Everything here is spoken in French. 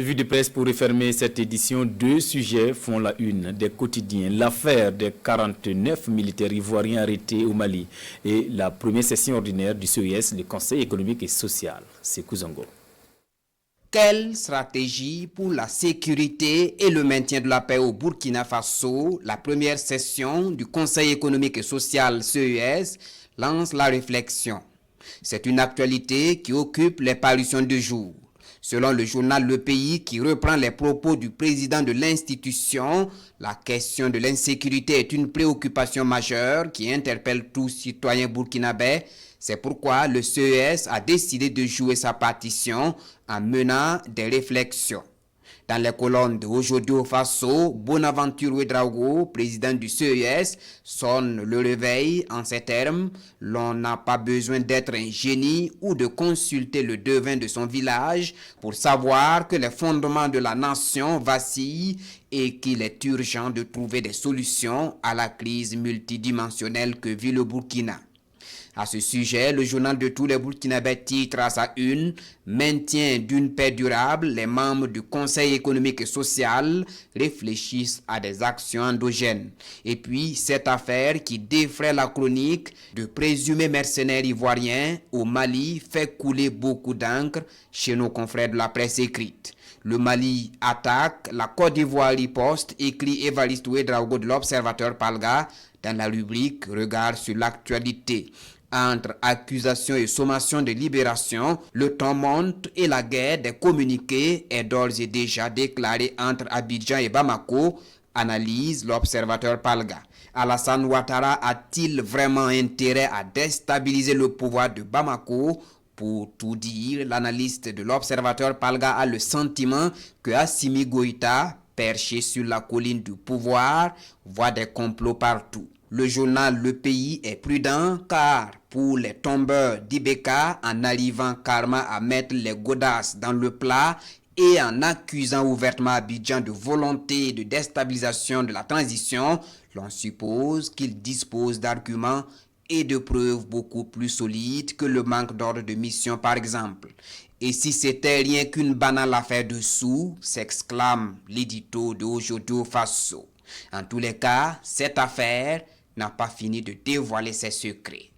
Revue de presse pour refermer cette édition, deux sujets font la une des quotidiens. L'affaire des 49 militaires ivoiriens arrêtés au Mali et la première session ordinaire du CES, le Conseil économique et social. C'est Kouzango. Quelle stratégie pour la sécurité et le maintien de la paix au Burkina Faso? La première session du Conseil économique et social CES lance la réflexion. C'est une actualité qui occupe les parutions du jour. Selon le journal Le Pays qui reprend les propos du président de l'institution, la question de l'insécurité est une préoccupation majeure qui interpelle tous citoyens burkinabés. C'est pourquoi le CES a décidé de jouer sa partition en menant des réflexions. Dans les colonnes de Aujourd'hui au Faso, Bonaventure Ouedraogo, président du CES, sonne le réveil en ces termes. L'on n'a pas besoin d'être un génie ou de consulter le devin de son village pour savoir que les fondements de la nation vacillent et qu'il est urgent de trouver des solutions à la crise multidimensionnelle que vit le Burkina. À ce sujet, le journal de tous les Burkinabés titre à sa une « Maintien d'une paix durable ». Les membres du Conseil économique et social réfléchissent à des actions endogènes. Et puis, cette affaire qui défraie la chronique de présumés mercenaires ivoiriens au Mali fait couler beaucoup d'encre chez nos confrères de la presse écrite. Le Mali attaque, la Côte d'Ivoire riposte, écrit Évariste Ouedraogo de l'Observateur Palga dans la rubrique « Regard sur l'actualité ». Entre accusations et sommations de libération, le ton monte et la guerre des communiqués est d'ores et déjà déclarée entre Abidjan et Bamako, analyse l'observateur Palga. Alassane Ouattara a-t-il vraiment intérêt à déstabiliser le pouvoir de Bamako? Pour tout dire, l'analyste de l'observateur Palga a le sentiment que Assimi Goïta, perché sur la colline du pouvoir, voit des complots partout. Le journal Le Pays est prudent car pour les tombeurs d'Ibeka, en arrivant karma à mettre les godasses dans le plat et en accusant ouvertement Abidjan de volonté de déstabilisation de la transition, l'on suppose qu'il dispose d'arguments et de preuves beaucoup plus solides que le manque d'ordre de mission par exemple. Et si c'était rien qu'une banale affaire de sous, s'exclame l'édito de Aujourd'hui au Faso. En tous les cas, cette affaire n'a pas fini de dévoiler ses secrets.